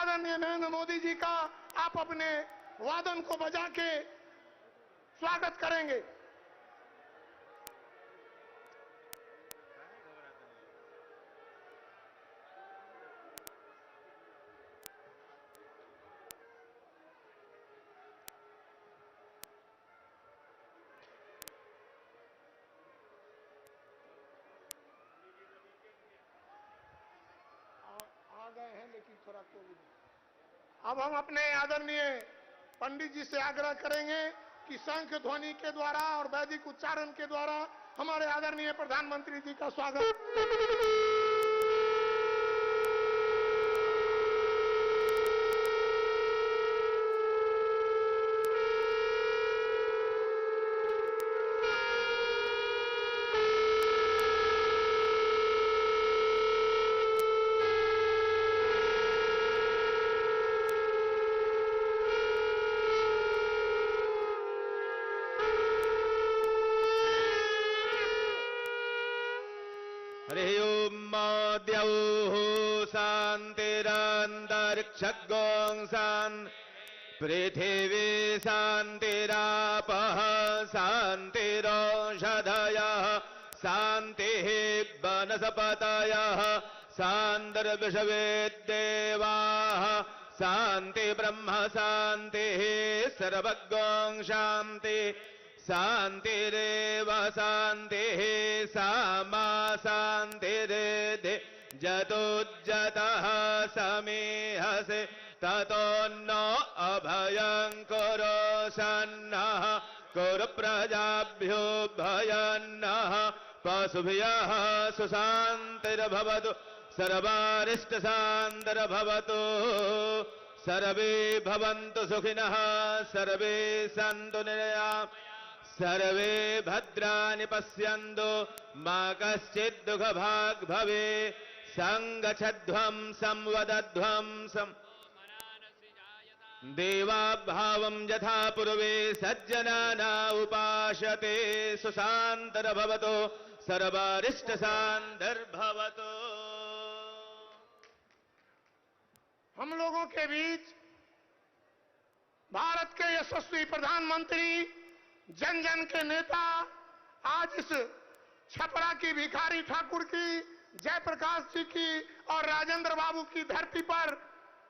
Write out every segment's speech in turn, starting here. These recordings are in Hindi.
आदरणीय नरेंद्र मोदी जी का आप अपने वादन को बजा के स्वागत करेंगे। आ गए हैं लेकिन थोड़ा कोविड। अब हम अपने आदरणीय पंडित जी से आग्रह करेंगे कि शंख ध्वनि के द्वारा और वैदिक उच्चारण के द्वारा हमारे आदरणीय प्रधानमंत्री जी का स्वागत। हरि ओम द्यौः शान्तिरन्तरिक्षगों पृथिवी शान्तिरापः शान्तिरोषधयः शान्तिः वनस्पतयः शान्तिर्विश्वेदेवाः शान्ति ब्रह्म शान्तिः सर्वगं शान्ति शान्तिरेव शान्तिः सामा शान्तिरेधि जतुज्जतः समीहसे ततो न अभयं कुरु सन्नः कुरु प्रजाभ्यो भयन्नः पशुभ्यः सुशान्तिर्भवतु सर्वारिष्टशान्तिर्भवतु सर्वे भवन्तु सुखिनः सर्वे सन्तु निरामयाः सर्वे भद्राणि पश्यन्तु मा कश्चित् दुःखभाग् भवेत् सङ्गच्छध्वं संवदध्वं देवाभावं यथा पूर्वे सज्जनाना उपासते सुशान्तिर्भवतु सर्वारिष्टशान्तिर्भवतु। हम लोगों के बीच भारत के यशस्वी प्रधानमंत्री, जन जन के नेता, आज इस छपरा की भिखारी ठाकुर की, जयप्रकाश जी की और राजेंद्र बाबू की धरती पर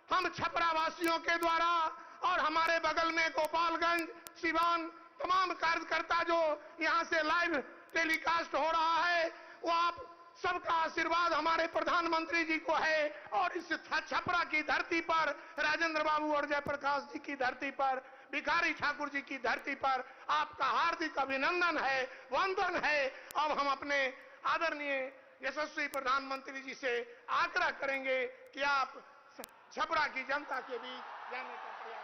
हम छपरा वासियों के द्वारा और हमारे बगल में गोपालगंज, सिवान, तमाम कार्यकर्ता जो यहां से लाइव टेलीकास्ट हो रहा है, वो आप सबका आशीर्वाद हमारे प्रधानमंत्री जी को है। और इस छपरा की धरती पर, राजेंद्र बाबू और जयप्रकाश जी की धरती पर, भिखारी ठाकुर जी की धरती पर आपका हार्दिक अभिनंदन है, वंदन है। अब हम अपने आदरणीय यशस्वी प्रधानमंत्री जी से आग्रह करेंगे कि आप छपरा की जनता के बीच जाने का प्रयास करें।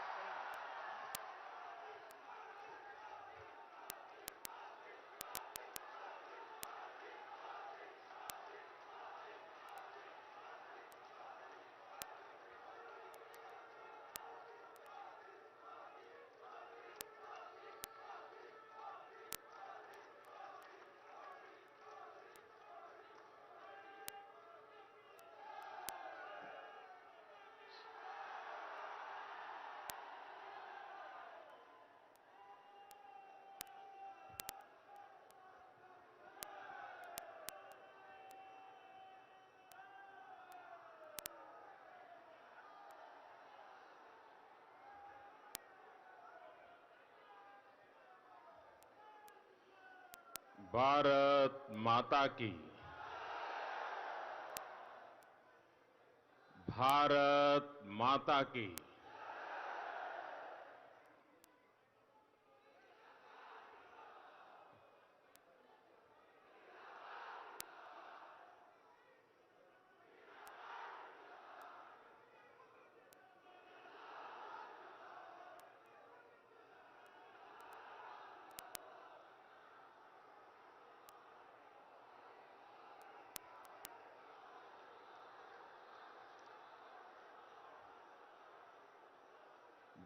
भारत माता की, भारत माता की।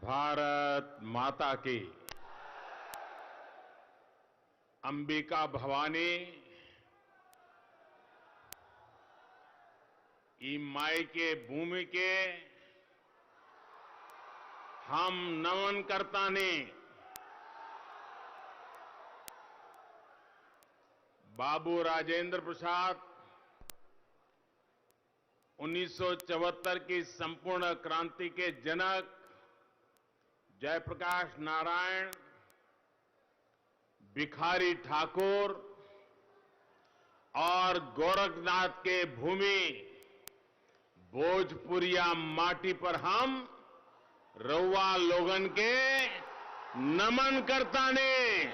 भारत माता की। अंबिका भवानी ई माई के भूमि के हम नमन करतानी बाबू राजेंद्र प्रसाद 1974 की संपूर्ण क्रांति के जनक जयप्रकाश नारायण भिखारी ठाकुर और गोरखनाथ के भूमि भोजपुरिया माटी पर हम रउआ लोगन के नमन करतानी।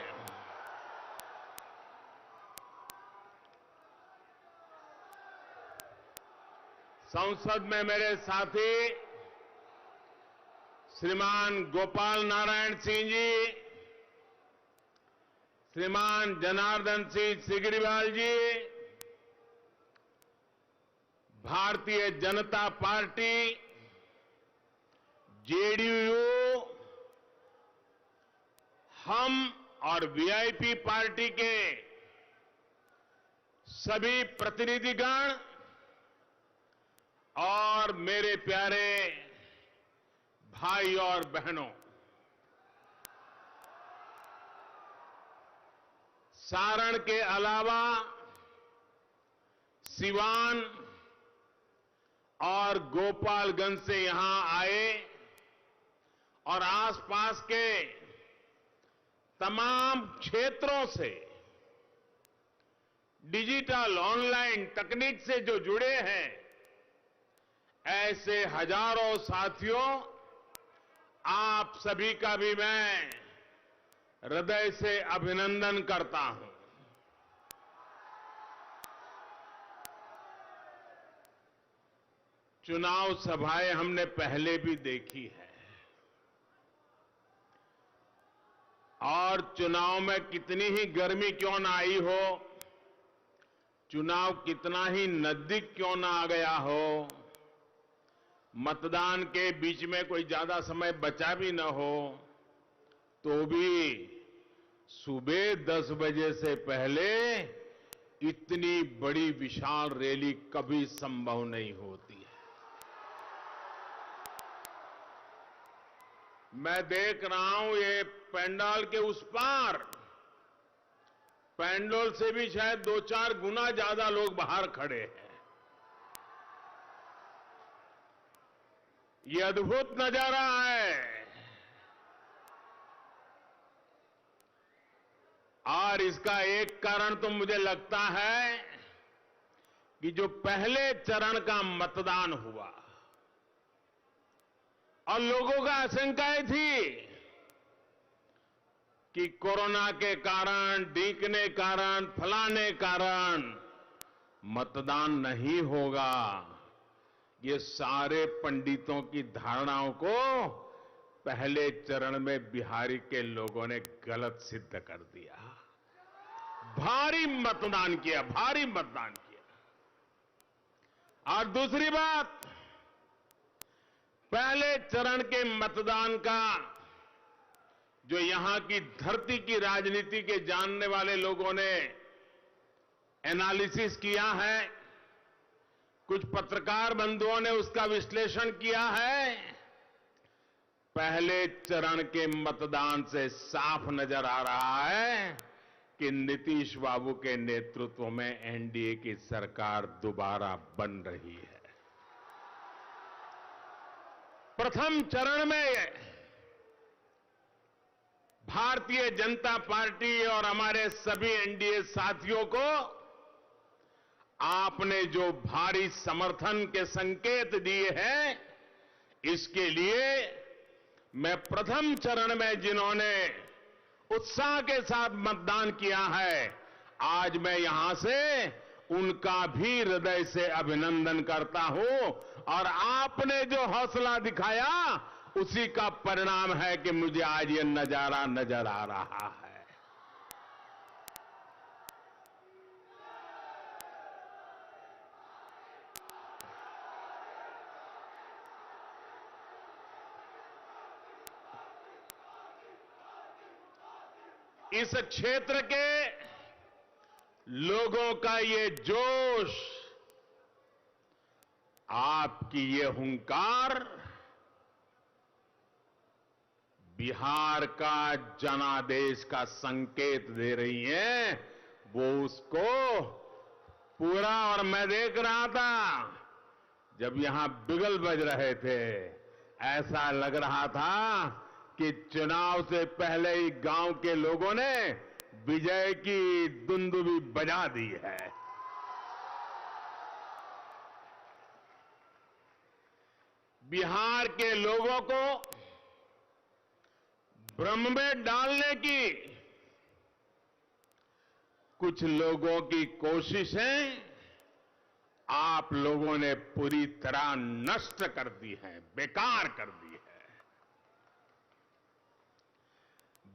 संसद में मेरे साथी श्रीमान गोपाल नारायण सिंह जी, श्रीमान जनार्दन सिंह सिगरीवाल जी, भारतीय जनता पार्टी जेडीयू, हम और वीआईपी पार्टी के सभी प्रतिनिधिगण और मेरे प्यारे भाई और बहनों, सारण के अलावा सिवान और गोपालगंज से यहां आए और आसपास के तमाम क्षेत्रों से डिजिटल ऑनलाइन तकनीक से जो जुड़े हैं, ऐसे हजारों साथियों, आप सभी का भी मैं हृदय से अभिनंदन करता हूं। चुनाव सभाएं हमने पहले भी देखी है और चुनाव में कितनी ही गर्मी क्यों ना आई हो, चुनाव कितना ही नजदीक क्यों ना आ गया हो, मतदान के बीच में कोई ज्यादा समय बचा भी न हो, तो भी सुबह 10 बजे से पहले इतनी बड़ी विशाल रैली कभी संभव नहीं होती है। मैं देख रहा हूं ये पंडाल के उस पार, पंडाल से भी शायद 2-4 गुना ज्यादा लोग बाहर खड़े हैं। ये अद्भुत नजारा है और इसका एक कारण तो मुझे लगता है कि जो पहले चरण का मतदान हुआ और लोगों का आशंकाएं थी कि कोरोना के कारण, डीकने कारण, फलाने कारण मतदान नहीं होगा, ये सारे पंडितों की धारणाओं को पहले चरण में बिहारी के लोगों ने गलत सिद्ध कर दिया। भारी मतदान किया, भारी मतदान किया। और दूसरी बात, पहले चरण के मतदान का जो यहां की धरती की राजनीति के जानने वाले लोगों ने एनालिसिस किया है, कुछ पत्रकार बंधुओं ने उसका विश्लेषण किया है, पहले चरण के मतदान से साफ नजर आ रहा है कि नीतीश बाबू के नेतृत्व में एनडीए की सरकार दोबारा बन रही है। प्रथम चरण में भारतीय जनता पार्टी और हमारे सभी एनडीए साथियों को आपने जो भारी समर्थन के संकेत दिए हैं, इसके लिए मैं प्रथम चरण में जिन्होंने उत्साह के साथ मतदान किया है, आज मैं यहां से उनका भी हृदय से अभिनंदन करता हूं और आपने जो हौसला दिखाया, उसी का परिणाम है कि मुझे आज ये नजारा नजर आ रहा है। इस क्षेत्र के लोगों का ये जोश, आपकी ये हुंकार बिहार का जनादेश का संकेत दे रही हैं, वो उसको पूरा। और मैं देख रहा था जब यहां बिगल बज रहे थे, ऐसा लग रहा था कि चुनाव से पहले ही गांव के लोगों ने विजय की दुंदुभी बजा दी है। बिहार के लोगों को भ्रम में डालने की कुछ लोगों की कोशिशें आप लोगों ने पूरी तरह नष्ट कर दी है, बेकार कर दी है।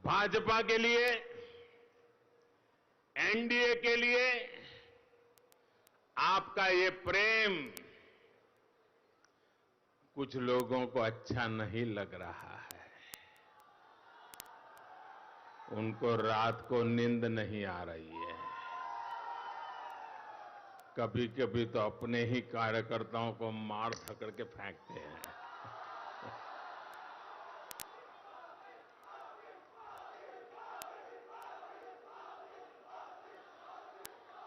भाजपा के लिए, एनडीए के लिए आपका ये प्रेम कुछ लोगों को अच्छा नहीं लग रहा है। उनको रात को नींद नहीं आ रही है। कभी कभी तो अपने ही कार्यकर्ताओं को मार धकड़ के फेंकते हैं।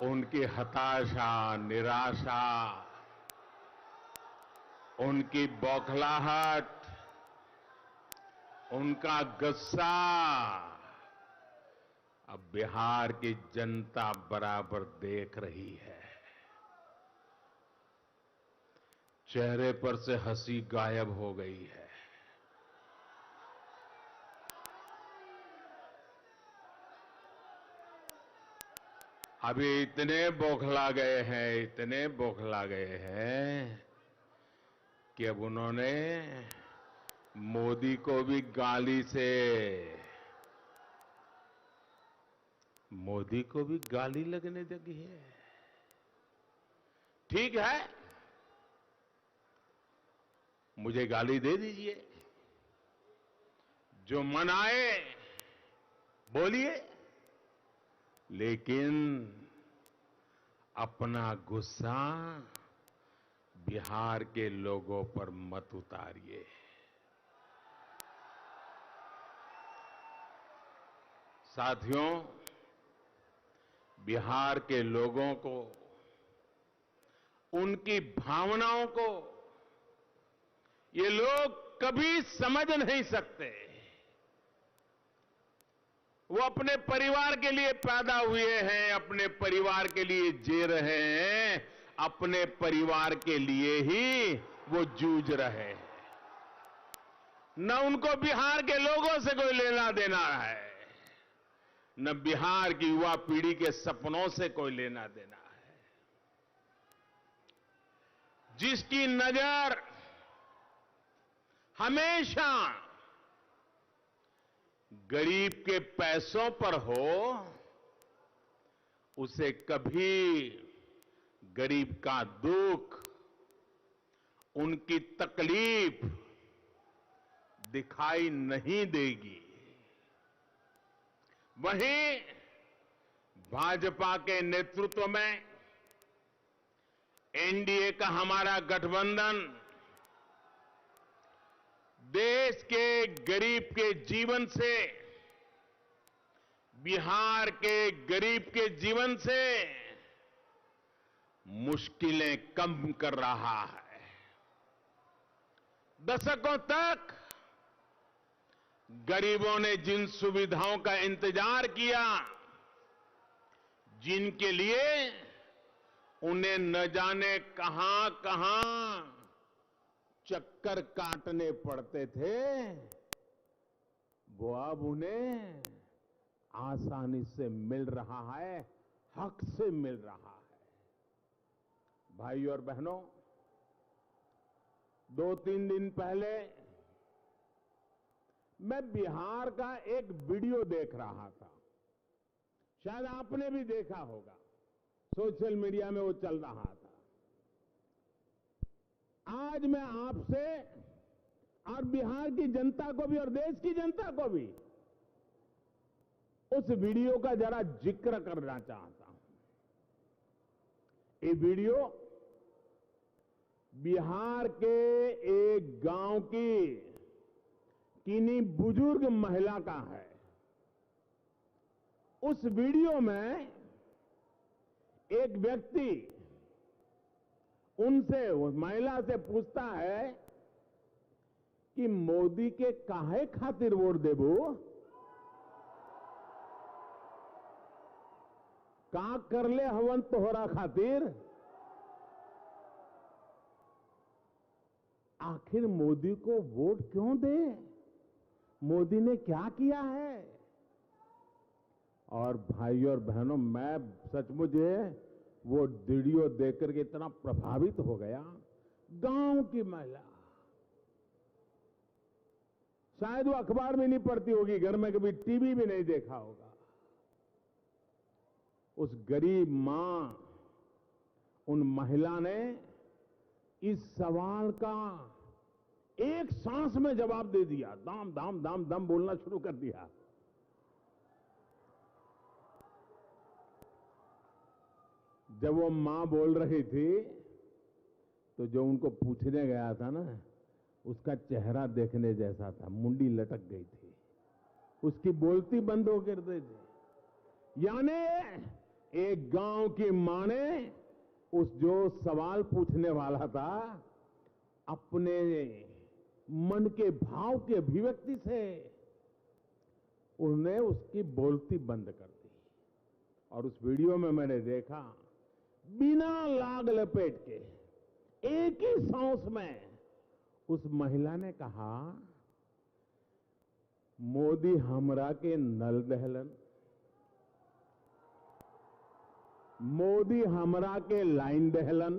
उनकी हताशा, निराशा, उनकी बौखलाहट, उनका गुस्सा अब बिहार की जनता बराबर देख रही है। चेहरे पर से हंसी गायब हो गई है। अभी इतने बौखला गए हैं, इतने बौखला गए हैं कि अब उन्होंने मोदी को भी गाली लगने लगी है। ठीक है, मुझे गाली दे दीजिए, जो मन आए बोलिए, लेकिन अपना गुस्सा बिहार के लोगों पर मत उतारिए। साथियों, बिहार के लोगों को, उनकी भावनाओं को ये लोग कभी समझ नहीं सकते। वो अपने परिवार के लिए पैदा हुए हैं, अपने परिवार के लिए जी रहे हैं, अपने परिवार के लिए ही वो जूझ रहे हैं। न उनको बिहार के लोगों से कोई लेना देना है, न बिहार की युवा पीढ़ी के सपनों से कोई लेना देना है। जिसकी नजर हमेशा गरीब के पैसों पर हो, उसे कभी गरीब का दुख, उनकी तकलीफ दिखाई नहीं देगी। वहीं भाजपा के नेतृत्व में एनडीए का हमारा गठबंधन देश के गरीब के जीवन से, बिहार के गरीब के जीवन से मुश्किलें कम कर रहा है। दशकों तक गरीबों ने जिन सुविधाओं का इंतजार किया, जिनके लिए उन्हें न जाने कहां कहां चक्कर काटने पड़ते थे, वो अब उन्हें आसानी से मिल रहा है, हक से मिल रहा है। भाइयों और बहनों, 2-3 दिन पहले मैं बिहार का एक वीडियो देख रहा था। शायद आपने भी देखा होगा, सोशल मीडिया में वो चल रहा था। आज मैं आपसे और बिहार की जनता को भी और देश की जनता को भी उस वीडियो का जरा जिक्र करना चाहता हूं। ये वीडियो बिहार के एक गांव की किन्हीं बुजुर्ग महिला का है। उस वीडियो में एक व्यक्ति उनसे, उस महिला से पूछता है कि मोदी के काहे खातिर वोट देबो, का कर ले हवन तोहरा खातिर। आखिर मोदी को वोट क्यों दे, मोदी ने क्या किया है। और भाइयों और बहनों, मैं सचमुच वो वीडियो देखकर के इतना प्रभावित हो गया। गांव की महिला, शायद वो अखबार में नहीं पढ़ती होगी, घर में कभी टीवी भी नहीं देखा होगा। उस गरीब मां, उन महिला ने इस सवाल का एक सांस में जवाब दे दिया। दाम दाम दाम दाम बोलना शुरू कर दिया। जब वो मां बोल रही थी तो जो उनको पूछने गया था ना, उसका चेहरा देखने जैसा था, मुंडी लटक गई थी, उसकी बोलती बंद हो कर गई थी। यानी एक गांव की मां ने उस जो सवाल पूछने वाला था, अपने मन के भाव की अभिव्यक्ति से उन्होंने उसकी बोलती बंद कर दी। और उस वीडियो में मैंने देखा, बिना लाग लपेट के एक ही सांस में उस महिला ने कहा, मोदी हमरा के नल दहलन, मोदी हमरा के लाइन दहलन,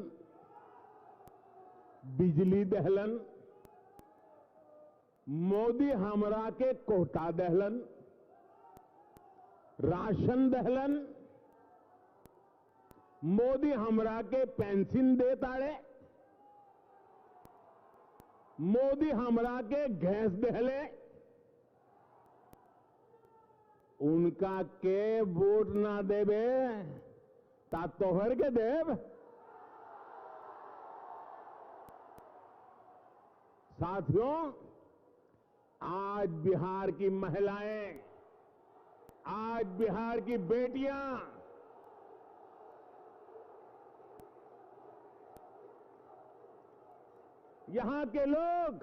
बिजली दहलन, मोदी हमरा के कोटा दहलन, राशन दहलन, मोदी हमरा के पेंशन दे ताड़े, मोदी हमरा के गैस दहले, उनका के वोट ना देवे ता तोहर के देव। साथियों, आज बिहार की महिलाएं, आज बिहार की बेटियां यहां के लोग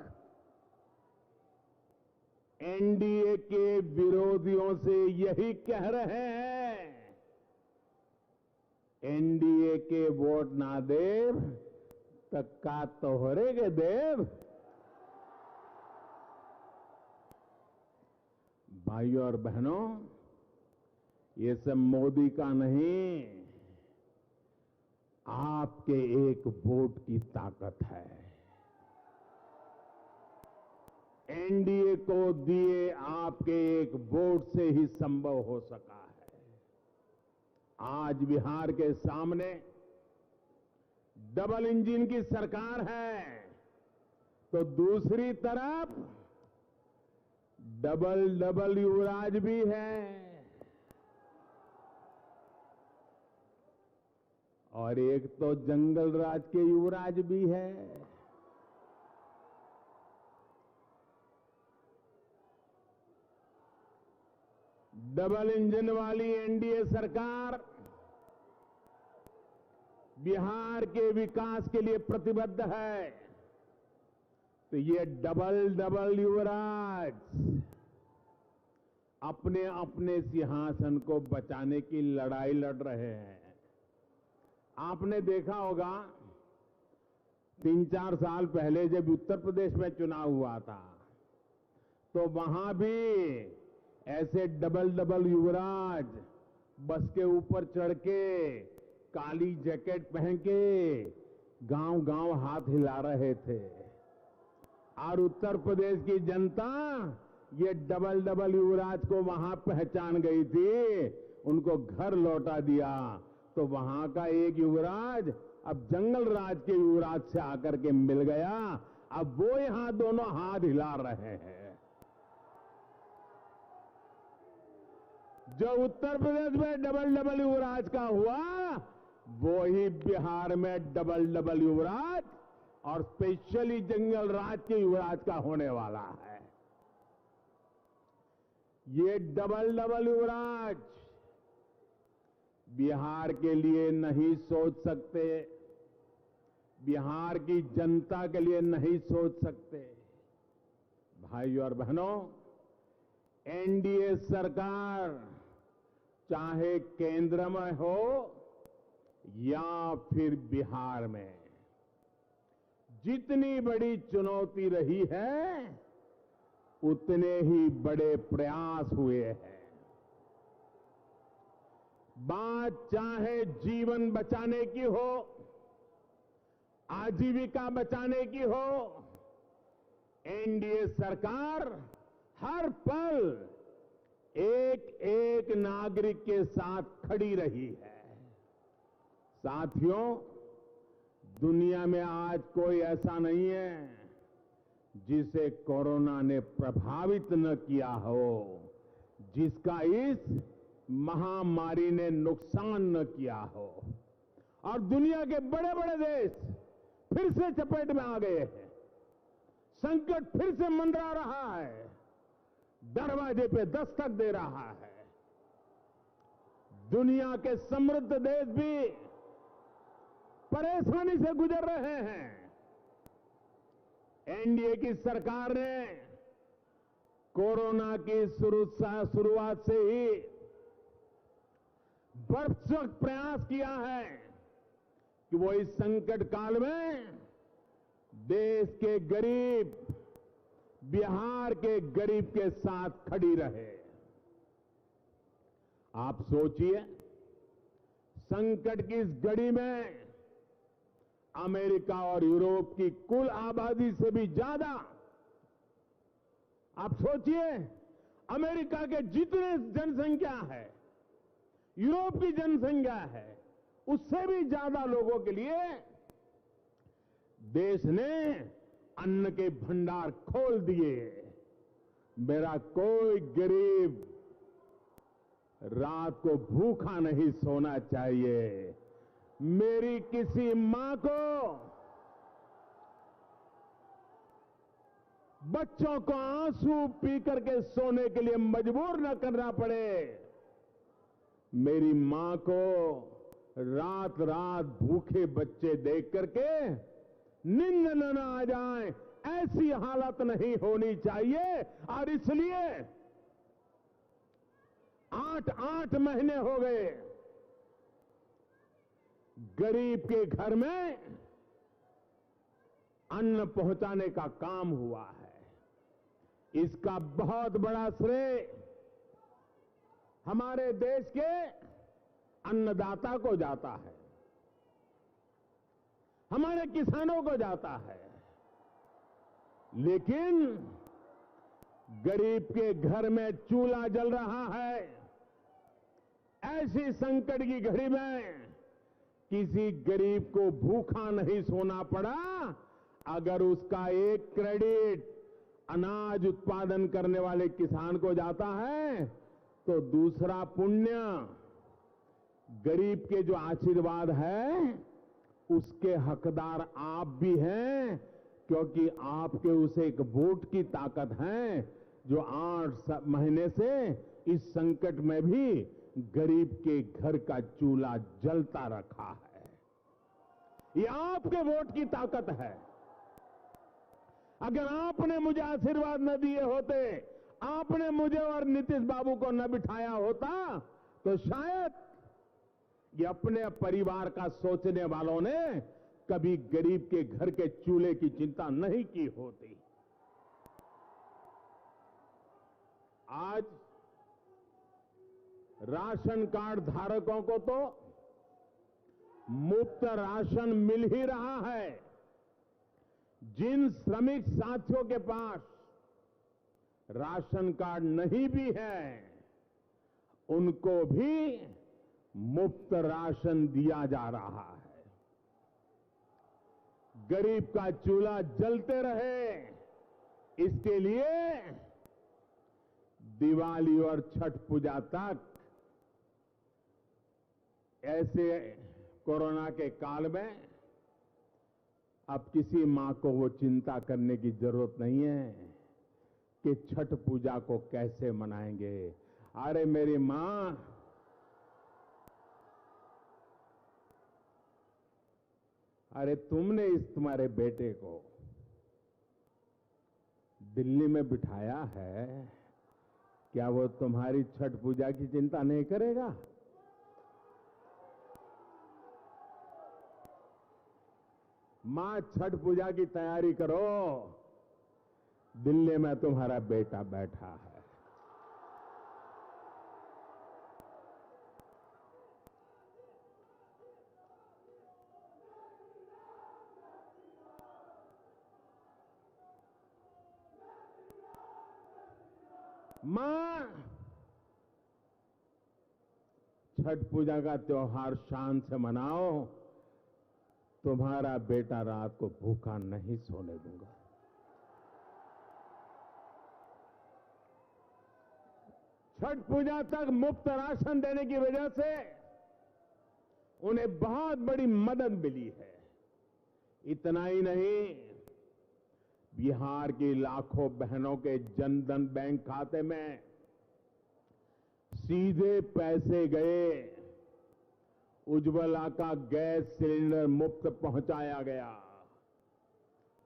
एनडीए के विरोधियों से यही कह रहे हैं, एनडीए के वोट ना देव तक का तोहरे के देव। भाइयों और बहनों, ये सब मोदी का नहीं, आपके एक वोट की ताकत है। एनडीए को दिए आपके एक वोट से ही संभव हो सका है। आज बिहार के सामने डबल इंजन की सरकार है, तो दूसरी तरफ डबल डबल युवराज भी है, और एक तो जंगल राज के युवराज भी है। डबल इंजन वाली एनडीए सरकार बिहार के विकास के लिए प्रतिबद्ध है, तो ये डबल डबल युवराज अपने अपने सिंहासन को बचाने की लड़ाई लड़ रहे हैं। आपने देखा होगा 3-4 साल पहले जब उत्तर प्रदेश में चुनाव हुआ था, तो वहां भी ऐसे डबल डबल युवराज बस के ऊपर चढ़ के, काली जैकेट पहन के गांव गांव हाथ हिला रहे थे। और उत्तर प्रदेश की जनता ये डबल डबल युवराज को वहां पहचान गई थी, उनको घर लौटा दिया। तो वहां का एक युवराज अब जंगल राज के युवराज से आकर के मिल गया, अब वो यहां दोनों हाथ हिला रहे हैं। जो उत्तर प्रदेश में डबल डबल युवराज का हुआ, वो ही बिहार में डबल डबल युवराज और स्पेशली जंगल राज के युवराज का होने वाला है। ये डबल डबल युवराज बिहार के लिए नहीं सोच सकते, बिहार की जनता के लिए नहीं सोच सकते। भाइयों और बहनों, एनडीए सरकार चाहे केंद्र में हो या फिर बिहार में, जितनी बड़ी चुनौती रही है उतने ही बड़े प्रयास हुए हैं। बात चाहे जीवन बचाने की हो, आजीविका बचाने की हो, एनडीए सरकार हर पल एक एक नागरिक के साथ खड़ी रही है। साथियों, दुनिया में आज कोई ऐसा नहीं है जिसे कोरोना ने प्रभावित न किया हो, जिसका इस महामारी ने नुकसान न किया हो। और दुनिया के बड़े बड़े देश फिर से चपेट में आ गए हैं, संकट फिर से मंडरा रहा है, दरवाजे पे दस्तक दे रहा है। दुनिया के समृद्ध देश भी परेशानी से गुजर रहे हैं। एनडीए की सरकार ने कोरोना की शुरुआत से ही भरसक प्रयास किया है कि वो इस संकट काल में देश के गरीब, बिहार के गरीब के साथ खड़ी रहे। आप सोचिए, संकट की इस घड़ी में अमेरिका और यूरोप की कुल आबादी से भी ज्यादा, आप सोचिए, अमेरिका के जितने जनसंख्या है, यूरोप की जनसंख्या है, उससे भी ज्यादा लोगों के लिए देश ने अन्न के भंडार खोल दिए। मेरा कोई गरीब रात को भूखा नहीं सोना चाहिए। मेरी किसी मां को बच्चों को आंसू पी करके सोने के लिए मजबूर न करना पड़े। मेरी मां को रात रात भूखे बच्चे देख करके नींद न आ जाए, ऐसी हालत नहीं होनी चाहिए। और इसलिए 8 महीने हो गए गरीब के घर में अन्न पहुंचाने का काम हुआ है। इसका बहुत बड़ा श्रेय हमारे देश के अन्नदाता को जाता है, हमारे किसानों को जाता है। लेकिन गरीब के घर में चूल्हा जल रहा है, ऐसी संकट की घड़ी में किसी गरीब को भूखा नहीं सोना पड़ा अगर उसका एक क्रेडिट अनाज उत्पादन करने वाले किसान को जाता है, तो दूसरा पुण्य गरीब के जो आशीर्वाद है उसके हकदार आप भी हैं, क्योंकि आपके उस एक वोट की ताकत है जो 8 महीने से इस संकट में भी गरीब के घर का चूल्हा जलता रखा है। ये आपके वोट की ताकत है। अगर आपने मुझे आशीर्वाद न दिए होते, आपने मुझे और नीतीश बाबू को न बिठाया होता, तो शायद ये अपने परिवार का सोचने वालों ने कभी गरीब के घर के चूल्हे की चिंता नहीं की होती। आज राशन कार्ड धारकों को तो मुफ्त राशन मिल ही रहा है। जिन श्रमिक साथियों के पास राशन कार्ड नहीं भी है, उनको भी मुफ्त राशन दिया जा रहा है। गरीब का चूल्हा जलते रहे, इसके लिए दिवाली और छठ पूजा तक ऐसे कोरोना के काल में अब किसी मां को वो चिंता करने की जरूरत नहीं है कि छठ पूजा को कैसे मनाएंगे। अरे मेरी मां, अरे तुमने तुम्हारे बेटे को दिल्ली में बिठाया है, क्या वो तुम्हारी छठ पूजा की चिंता नहीं करेगा? मां, छठ पूजा की तैयारी करो, दिल्ली में तुम्हारा बेटा बैठा है। मां, छठ पूजा का त्योहार शान से मनाओ, तुम्हारा बेटा रात को भूखा नहीं सोने दूंगा। छठ पूजा तक मुफ्त राशन देने की वजह से उन्हें बहुत बड़ी मदद मिली है। इतना ही नहीं, बिहार की लाखों बहनों के जनधन बैंक खाते में सीधे पैसे गए, उज्ज्वला का गैस सिलेंडर मुफ्त पहुंचाया गया।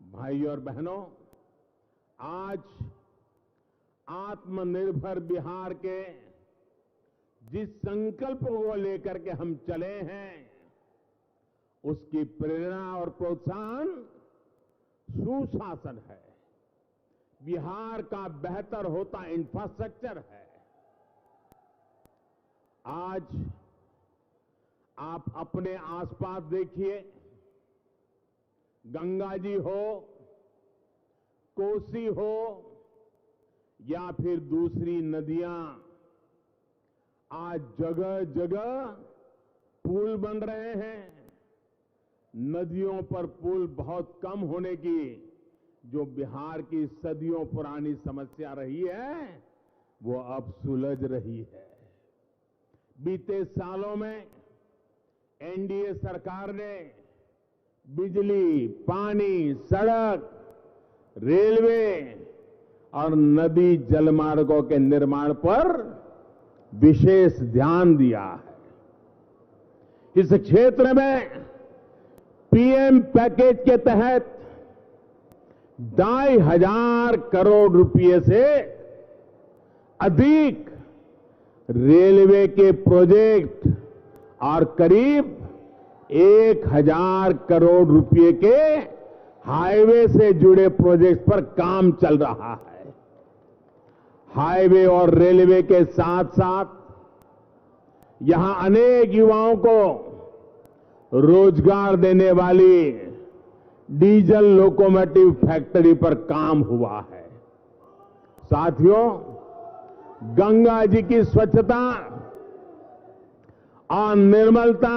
भाई और बहनों, आज आत्मनिर्भर बिहार के जिस संकल्प को लेकर के हम चले हैं, उसकी प्रेरणा और प्रोत्साहन सुशासन है, बिहार का बेहतर होता इंफ्रास्ट्रक्चर है। आज आप अपने आसपास देखिए, गंगा जी हो, कोसी हो या फिर दूसरी नदियां, आज जगह जगह पुल बन रहे हैं। नदियों पर पुल बहुत कम होने की जो बिहार की सदियों पुरानी समस्या रही है, वो अब सुलझ रही है। बीते सालों में एनडीए सरकार ने बिजली, पानी, सड़क, रेलवे और नदी जलमार्गों के निर्माण पर विशेष ध्यान दिया है। इस क्षेत्र में पीएम पैकेज के तहत 2,500 करोड़ रुपए से अधिक रेलवे के प्रोजेक्ट और करीब 1,000 करोड़ रुपए के हाईवे से जुड़े प्रोजेक्ट पर काम चल रहा है। हाईवे और रेलवे के साथ साथ यहां अनेक युवाओं को रोजगार देने वाली डीजल लोकोमोटिव फैक्ट्री पर काम हुआ है। साथियों, गंगा जी की स्वच्छता और निर्मलता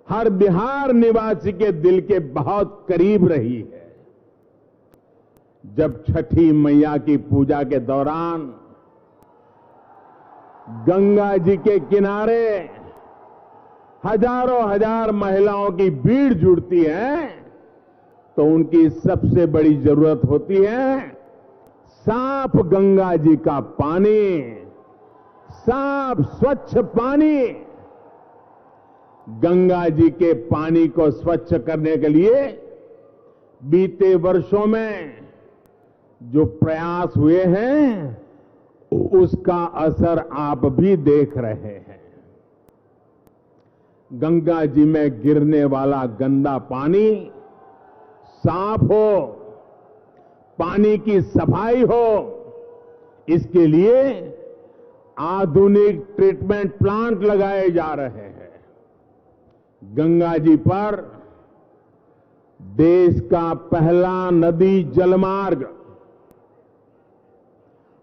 हर बिहार निवासी के दिल के बहुत करीब रही है। जब छठी मैया की पूजा के दौरान गंगा जी के किनारे हजारों हजार महिलाओं की भीड़ जुड़ती है, तो उनकी सबसे बड़ी जरूरत होती है साफ गंगा जी का पानी, साफ स्वच्छ पानी। गंगा जी के पानी को स्वच्छ करने के लिए बीते वर्षों में जो प्रयास हुए हैं, उसका असर आप भी देख रहे हैं। गंगा जी में गिरने वाला गंदा पानी साफ हो, पानी की सफाई हो, इसके लिए आधुनिक ट्रीटमेंट प्लांट लगाए जा रहे हैं। गंगा जी पर देश का पहला नदी जलमार्ग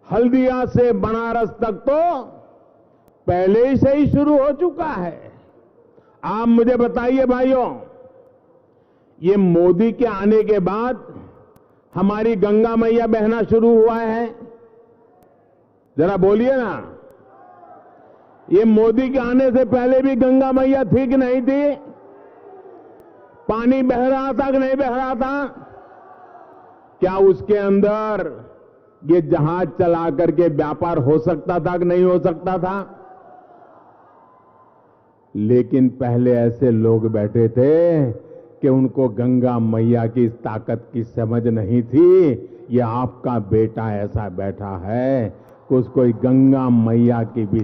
हल्दिया से बनारस तक तो पहले ही से ही शुरू हो चुका है। आप मुझे बताइए भाइयों, ये मोदी के आने के बाद हमारी गंगा मैया बहना शुरू हुआ है? जरा बोलिए ना। ये मोदी के आने से पहले भी गंगा मैया थी कि नहीं थी? पानी बह रहा था कि नहीं बह रहा था? क्या उसके अंदर ये जहाज चला करके व्यापार हो सकता था कि नहीं हो सकता था? लेकिन पहले ऐसे लोग बैठे थे कि उनको गंगा मैया की इस ताकत की समझ नहीं थी। ये आपका बेटा ऐसा बैठा है कि उसको गंगा मैया की भी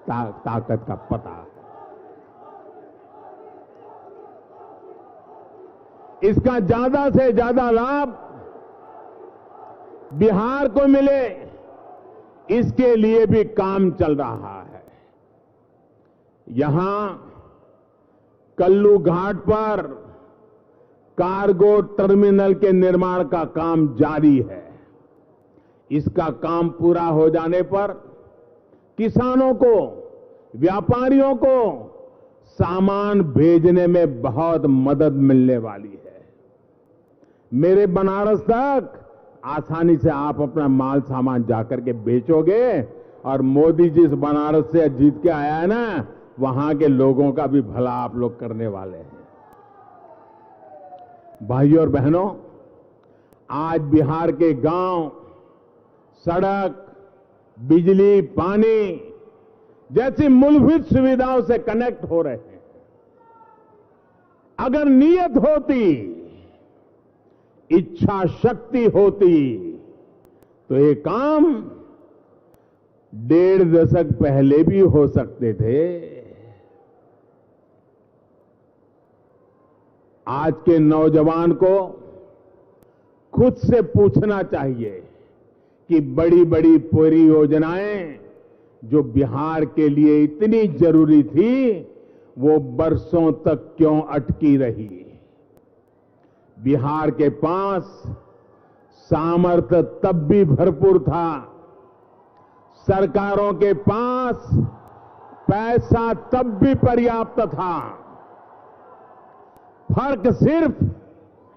ताकत का पता है। इसका ज्यादा से ज्यादा लाभ बिहार को मिले, इसके लिए भी काम चल रहा है। यहां कल्लू घाट पर कार्गो टर्मिनल के निर्माण का काम जारी है। इसका काम पूरा हो जाने पर किसानों को, व्यापारियों को सामान भेजने में बहुत मदद मिलने वाली है। मेरे बनारस तक आसानी से आप अपना माल सामान जाकर के बेचोगे और मोदी जी इस बनारस से जीत के आया है ना, वहां के लोगों का भी भला आप लोग करने वाले हैं। भाइयों और बहनों, आज बिहार के गांव सड़क, बिजली, पानी जैसी मूलभूत सुविधाओं से कनेक्ट हो रहे हैं। अगर नीयत होती, इच्छा शक्ति होती, तो ये काम 1.5 दशक पहले भी हो सकते थे। आज के नौजवान को खुद से पूछना चाहिए कि बड़ी बड़ी परियोजनाएं जो बिहार के लिए इतनी जरूरी थी, वो बरसों तक क्यों अटकी रही? बिहार के पास सामर्थ्य तब भी भरपूर था, सरकारों के पास पैसा तब भी पर्याप्त था। फर्क सिर्फ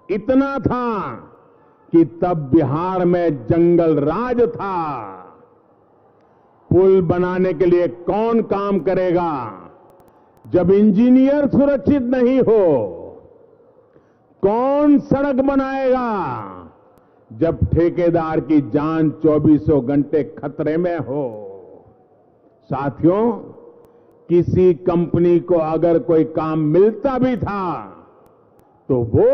इतना था कि तब बिहार में जंगल राज था। पुल बनाने के लिए कौन काम करेगा जब इंजीनियर सुरक्षित नहीं हो? कौन सड़क बनाएगा जब ठेकेदार की जान 24 घंटे खतरे में हो? साथियों, किसी कंपनी को अगर कोई काम मिलता भी था तो वो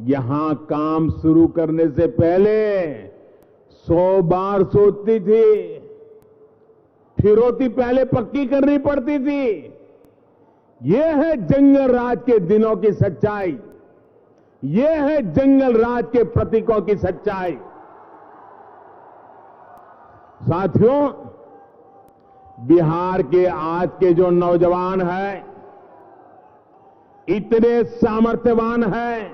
यहां काम शुरू करने से पहले 100 बार सोचती थी, फिरौती पहले पक्की करनी पड़ती थी। ये है जंगल राज के दिनों की सच्चाई, ये है जंगल राज के प्रतीकों की सच्चाई। साथियों, बिहार के आज के जो नौजवान हैं, इतने सामर्थ्यवान हैं,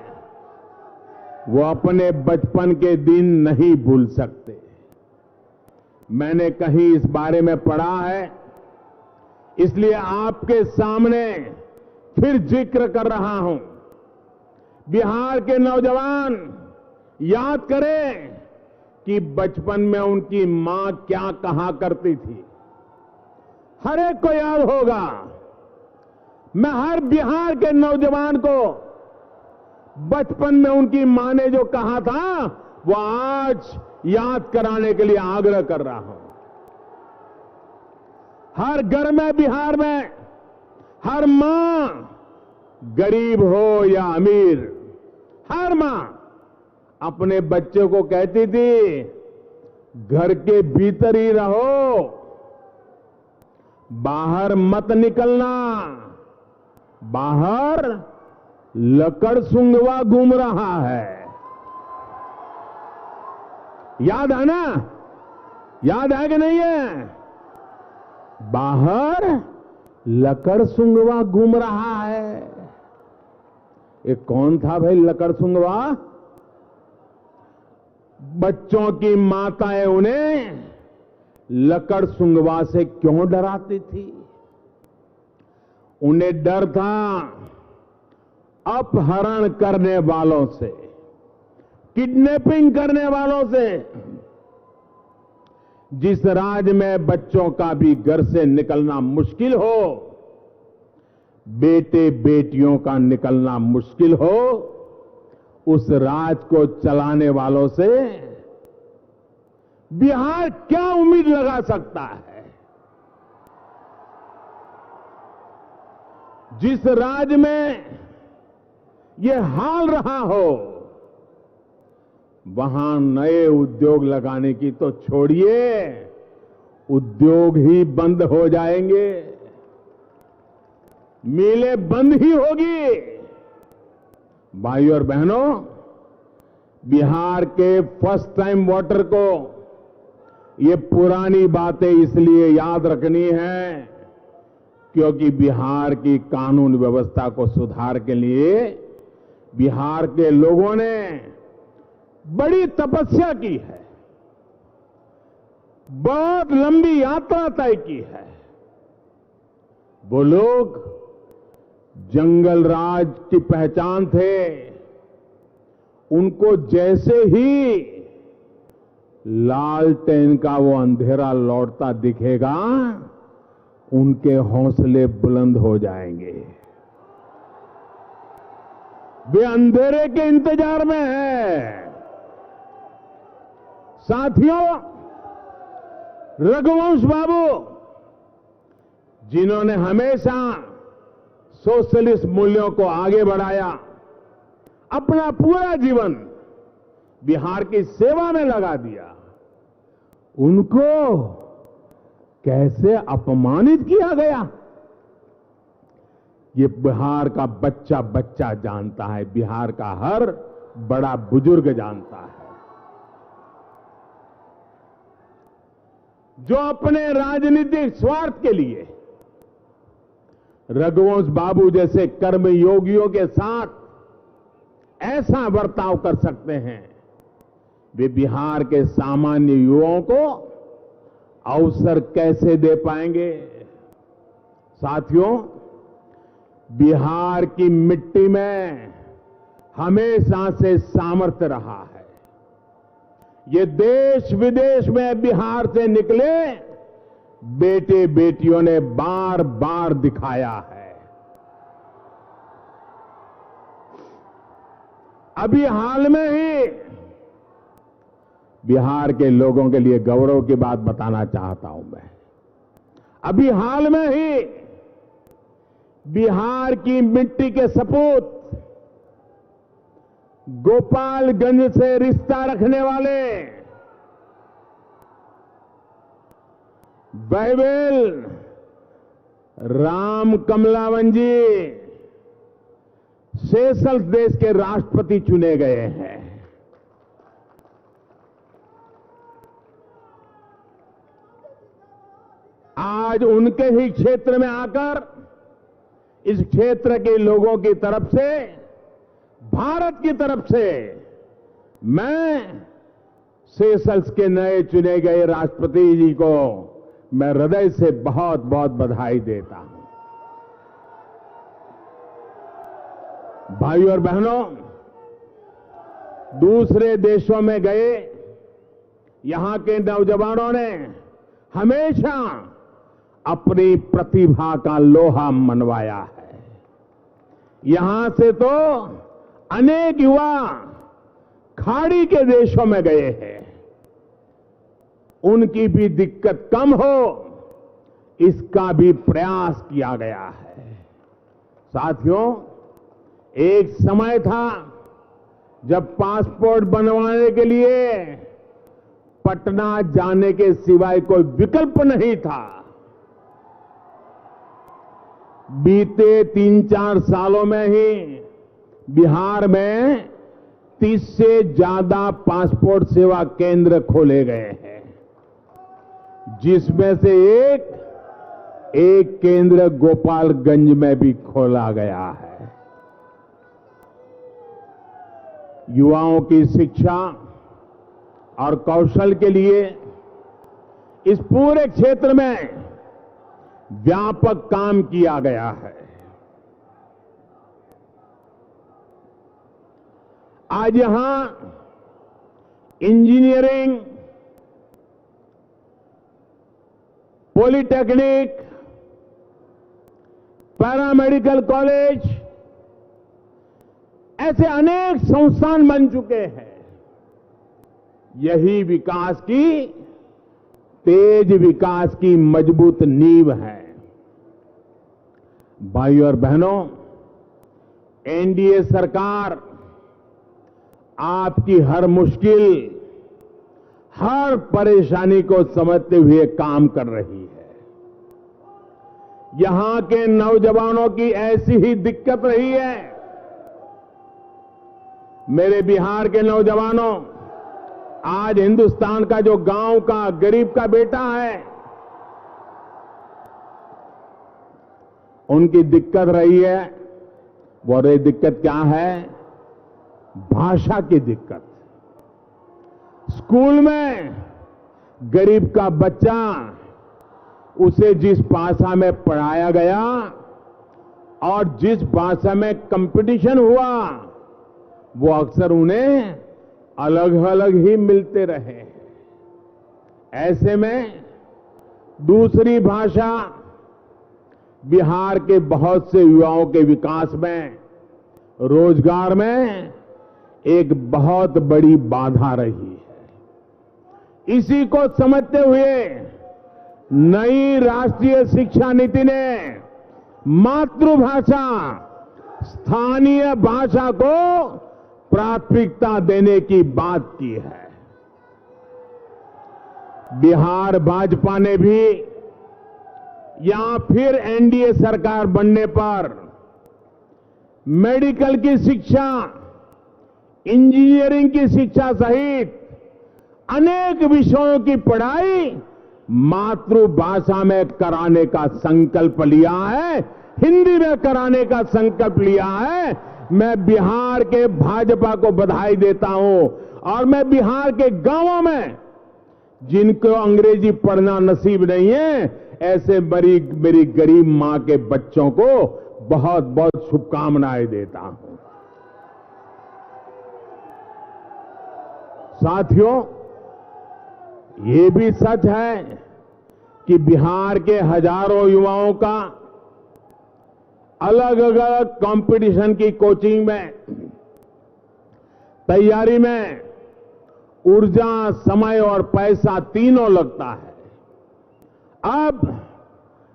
वो अपने बचपन के दिन नहीं भूल सकते। मैंने कहीं इस बारे में पढ़ा है, इसलिए आपके सामने फिर जिक्र कर रहा हूं। बिहार के नौजवान याद करें कि बचपन में उनकी मां क्या कहा करती थी। हर एक को याद होगा। मैं हर बिहार के नौजवान को बचपन में उनकी मां ने जो कहा था, वो आज याद कराने के लिए आग्रह कर रहा हूं। हर घर में, बिहार में हर मां, गरीब हो या अमीर, हर मां अपने बच्चे को कहती थी, घर के भीतर ही रहो, बाहर मत निकलना, बाहर लकड़ सुंगवा घूम रहा है। याद है ना? याद है कि नहीं है? बाहर लकड़ सुंगवा घूम रहा है। ये कौन था भाई लकड़ सुंगवा? बच्चों की माताएं उन्हें लकड़ सुंगवा से क्यों डराती थी? उन्हें डर था अपहरण करने वालों से, किडनैपिंग करने वालों से। जिस राज्य में बच्चों का भी घर से निकलना मुश्किल हो, बेटे बेटियों का निकलना मुश्किल हो, उस राज को चलाने वालों से बिहार क्या उम्मीद लगा सकता है? जिस राज्य में ये हाल रहा हो, वहां नए उद्योग लगाने की तो छोड़िए, उद्योग ही बंद हो जाएंगे, मिलें बंद ही होगी। भाइयों और बहनों, बिहार के फर्स्ट टाइम वोटर को ये पुरानी बातें इसलिए याद रखनी है क्योंकि बिहार की कानून व्यवस्था को सुधार के लिए बिहार के लोगों ने बड़ी तपस्या की है, बहुत लंबी यात्रा तय की है। वो लोग जंगल राज की पहचान थे, उनको जैसे ही लालटेन का वो अंधेरा लौटता दिखेगा, उनके हौसले बुलंद हो जाएंगे। वे अंधेरे के इंतजार में हैं। साथियों, रघुवंश बाबू, जिन्होंने हमेशा सोशलिस्ट मूल्यों को आगे बढ़ाया, अपना पूरा जीवन बिहार की सेवा में लगा दिया, उनको कैसे अपमानित किया गया? ये बिहार का बच्चा बच्चा जानता है, बिहार का हर बड़ा बुजुर्ग जानता है। जो अपने राजनीतिक स्वार्थ के लिए रघुवंश बाबू जैसे कर्मयोगियों के साथ ऐसा बर्ताव कर सकते हैं, वे बिहार के सामान्य युवाओं को अवसर कैसे दे पाएंगे? साथियों, बिहार की मिट्टी में हमेशा से सामर्थ्य रहा है। ये देश विदेश में बिहार से निकले बेटे बेटियों ने बार बार दिखाया है। अभी हाल में ही बिहार के लोगों के लिए गौरव की बात बताना चाहता हूं मैं। अभी हाल में ही बिहार की मिट्टी के सपूत, गोपालगंज से रिश्ता रखने वाले बहवेल राम कमलावन जी सेशल्स देश के राष्ट्रपति चुने गए हैं। आज उनके ही क्षेत्र में आकर इस क्षेत्र के लोगों की तरफ से, भारत की तरफ से, मैं सेशल्स के नए चुने गए राष्ट्रपति जी को मैं हृदय से बहुत बहुत बधाई देता हूं। भाइयों और बहनों, दूसरे देशों में गए यहां के नौजवानों ने हमेशा अपनी प्रतिभा का लोहा मनवाया है। यहां से तो अनेक युवा खाड़ी के देशों में गए हैं। उनकी भी दिक्कत कम हो, इसका भी प्रयास किया गया है। साथियों, एक समय था जब पासपोर्ट बनवाने के लिए पटना जाने के सिवाय कोई विकल्प नहीं था। बीते 3-4 सालों में ही बिहार में 30 से ज्यादा पासपोर्ट सेवा केंद्र खोले गए हैं, जिसमें से एक केंद्र गोपालगंज में भी खोला गया है। युवाओं की शिक्षा और कौशल के लिए इस पूरे क्षेत्र में व्यापक काम किया गया है। आज यहां इंजीनियरिंग, पॉलिटेक्निक, पैरामेडिकल कॉलेज, ऐसे अनेक संस्थान बन चुके हैं यही विकास की तेज विकास की मजबूत नींव है। भाइयों और बहनों, एनडीए सरकार आपकी हर मुश्किल, हर परेशानी को समझते हुए काम कर रही है। यहां के नौजवानों की ऐसी ही दिक्कत रही है। मेरे बिहार के नौजवानों, आज हिंदुस्तान का जो गांव का गरीब का बेटा है, उनकी दिक्कत रही है। वो रे दिक्कत क्या है? भाषा की दिक्कत। स्कूल में गरीब का बच्चा, उसे जिस भाषा में पढ़ाया गया और जिस भाषा में कंपटीशन हुआ, वो अक्सर उन्हें अलग अलग ही मिलते रहे। ऐसे में दूसरी भाषा बिहार के बहुत से युवाओं के विकास में, रोजगार में एक बहुत बड़ी बाधा रही है। इसी को समझते हुए नई राष्ट्रीय शिक्षा नीति ने मातृभाषा, स्थानीय भाषा को प्राथमिकता देने की बात की है। बिहार भाजपा ने भी या फिर एनडीए सरकार बनने पर मेडिकल की शिक्षा, इंजीनियरिंग की शिक्षा सहित अनेक विषयों की पढ़ाई मातृभाषा में कराने का संकल्प लिया है, हिंदी में कराने का संकल्प लिया है। मैं बिहार के भाजपा को बधाई देता हूं और मैं बिहार के गांवों में जिनको अंग्रेजी पढ़ना नसीब नहीं है, ऐसे मेरी गरीब मां के बच्चों को बहुत बहुत शुभकामनाएं देता हूं। साथियों, ये भी सच है कि बिहार के हजारों युवाओं का अलग अलग कंपटीशन की कोचिंग में, तैयारी में ऊर्जा, समय और पैसा तीनों लगता है। अब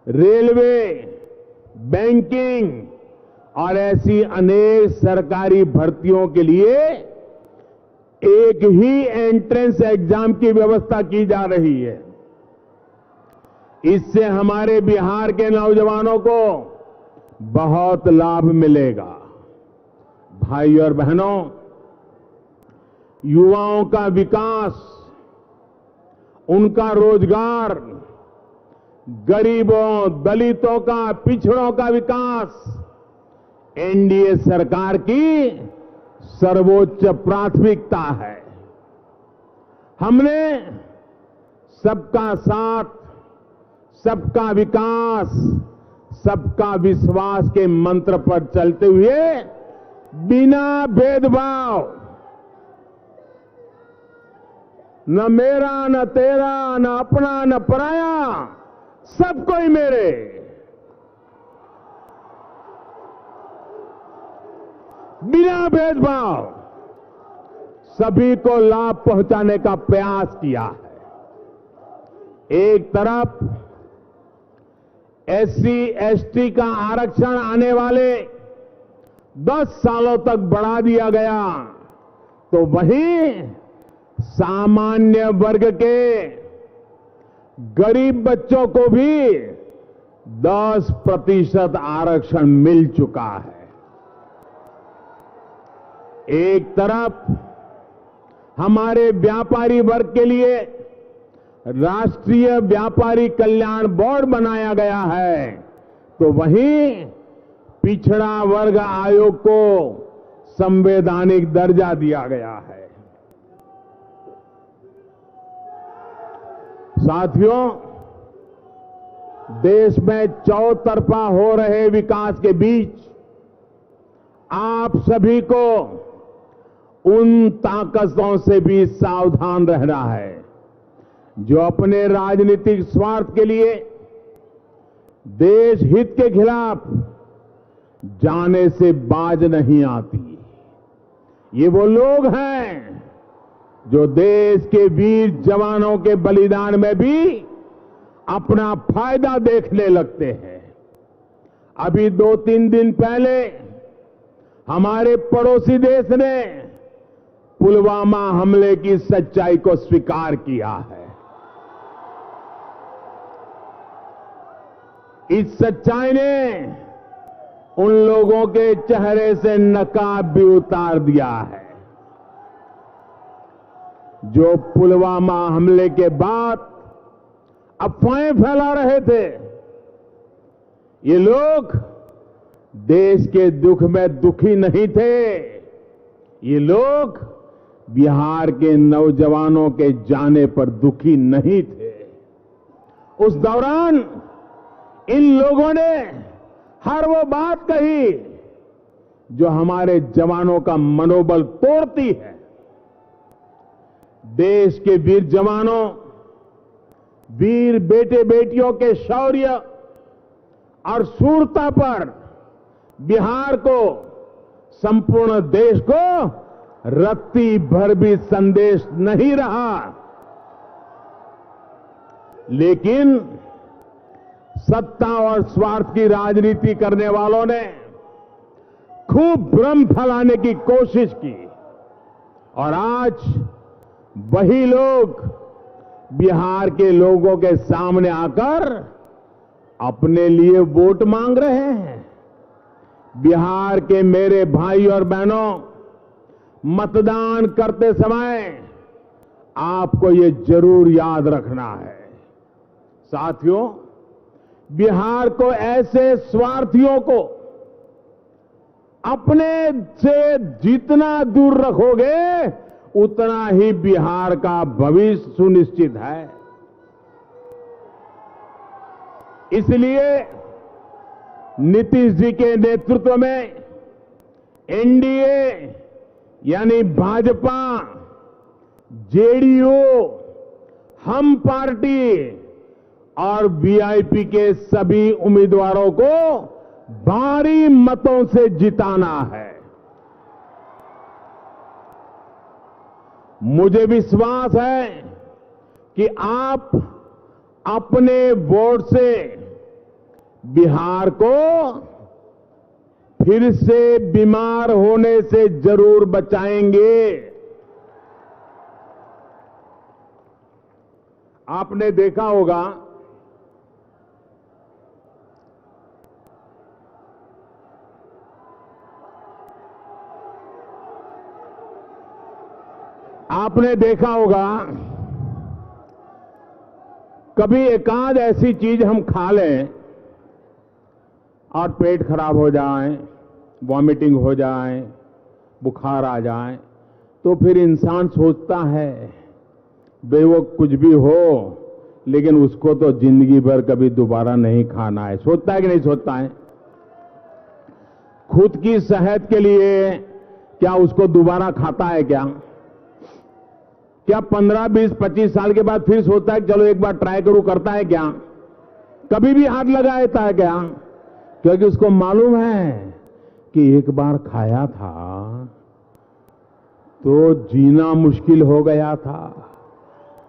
रेलवे, बैंकिंग और ऐसी अनेक सरकारी भर्तियों के लिए एक ही एंट्रेंस एग्जाम की व्यवस्था की जा रही है। इससे हमारे बिहार के नौजवानों को बहुत लाभ मिलेगा। भाई और बहनों, युवाओं का विकास, उनका रोजगार, गरीबों, दलितों का, पिछड़ों का विकास एनडीए सरकार की सर्वोच्च प्राथमिकता है। हमने सबका साथ, सबका विकास, सबका विश्वास के मंत्र पर चलते हुए बिना भेदभाव, न मेरा न तेरा, न अपना न पराया, सब कोई मेरे, बिना भेदभाव सभी को लाभ पहुंचाने का प्रयास किया है। एक तरफ एससी एसटी का आरक्षण आने वाले 10 सालों तक बढ़ा दिया गया, तो वहीं सामान्य वर्ग के गरीब बच्चों को भी 10% आरक्षण मिल चुका है। एक तरफ हमारे व्यापारी वर्ग के लिए राष्ट्रीय व्यापारी कल्याण बोर्ड बनाया गया है, तो वहीं पिछड़ा वर्ग आयोग को संवैधानिक दर्जा दिया गया है। साथियों, देश में चौतरफा हो रहे विकास के बीच आप सभी को उन ताकतों से भी सावधान रहना है जो अपने राजनीतिक स्वार्थ के लिए देश हित के खिलाफ जाने से बाज नहीं आती। ये वो लोग हैं जो देश के वीर जवानों के बलिदान में भी अपना फायदा देखने लगते हैं। अभी 2-3 दिन पहले हमारे पड़ोसी देश ने पुलवामा हमले की सच्चाई को स्वीकार किया है। इस सच्चाई ने उन लोगों के चेहरे से नकाब भी उतार दिया है जो पुलवामा हमले के बाद अफवाहें फैला रहे थे। ये लोग देश के दुख में दुखी नहीं थे, ये लोग बिहार के नौजवानों के जाने पर दुखी नहीं थे। उस दौरान इन लोगों ने हर वो बात कही जो हमारे जवानों का मनोबल तोड़ती है। देश के वीर जवानों, वीर बेटे बेटियों के शौर्य और शूरता पर बिहार को, संपूर्ण देश को रत्ती भर भी संदेश नहीं रहा। लेकिन सत्ता और स्वार्थ की राजनीति करने वालों ने खूब भ्रम फैलाने की कोशिश की और आज वही लोग बिहार के लोगों के सामने आकर अपने लिए वोट मांग रहे हैं। बिहार के मेरे भाई और बहनों, मतदान करते समय आपको ये जरूर याद रखना है। साथियों, बिहार को ऐसे स्वार्थियों को अपने से जितना दूर रखोगे उतना ही बिहार का भविष्य सुनिश्चित है। इसलिए नीतीश जी के नेतृत्व में एनडीए यानी भाजपा, जेडीयू, हम पार्टी और वीआईपी के सभी उम्मीदवारों को भारी मतों से जिताना है। मुझे विश्वास है कि आप अपने वोट से बिहार को फिर से बीमार होने से जरूर बचाएंगे। आपने देखा होगा कभी एकाध ऐसी चीज हम खा लें और पेट खराब हो जाए, वॉमिटिंग हो जाए, बुखार आ जाए, तो फिर इंसान सोचता है भाई वो कुछ भी हो लेकिन उसको तो जिंदगी भर कभी दोबारा नहीं खाना है। सोचता है कि नहीं सोचता है? खुद की सेहत के लिए क्या उसको दोबारा खाता है क्या 15, 20, 25 साल के बाद फिर सोचता है कि चलो एक बार ट्राई करूं, करता है क्या? कभी भी हाथ लगाता है क्या? क्योंकि उसको मालूम है कि एक बार खाया था तो जीना मुश्किल हो गया था,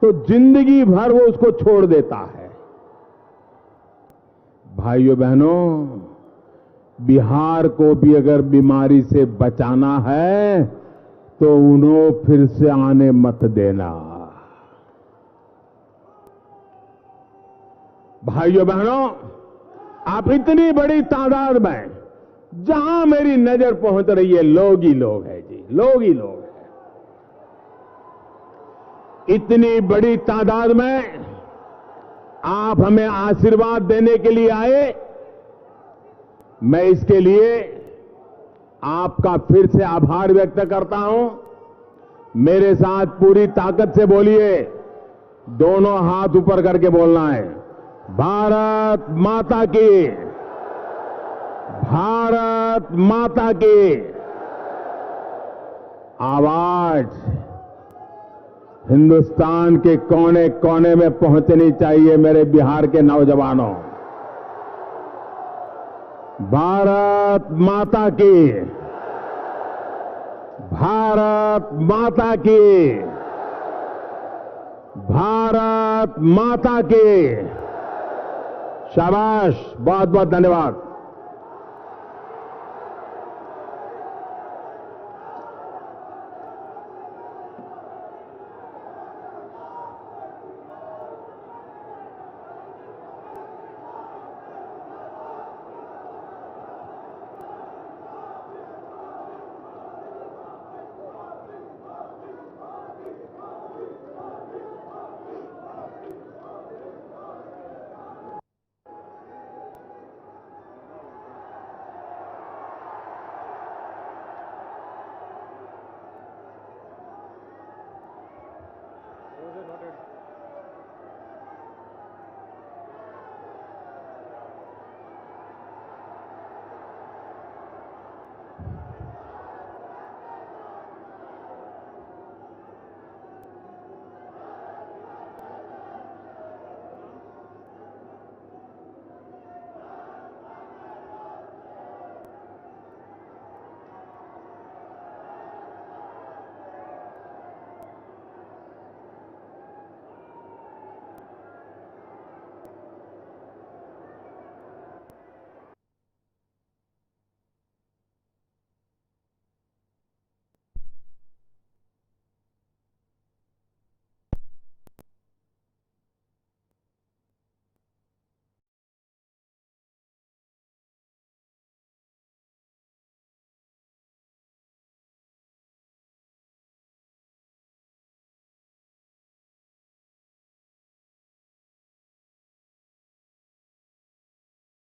तो जिंदगी भर वो उसको छोड़ देता है। भाइयों बहनों, बिहार को भी अगर बीमारी से बचाना है तो उन्हें फिर से आने मत देना। भाइयों बहनों, आप इतनी बड़ी तादाद में, जहां मेरी नजर पहुंच रही है, लोग ही लोग हैं जी, लोग ही लोग हैं। इतनी बड़ी तादाद में आप हमें आशीर्वाद देने के लिए आए, मैं इसके लिए आपका फिर से आभार व्यक्त करता हूं। मेरे साथ पूरी ताकत से बोलिए, दोनों हाथ ऊपर करके बोलना है, भारत माता की, भारत माता की। आवाज हिंदुस्तान के कोने कोने में पहुंचनी चाहिए मेरे बिहार के नौजवानों। भारत माता की, भारत माता की। भारत माता की। शाबाश, बहुत बहुत धन्यवाद।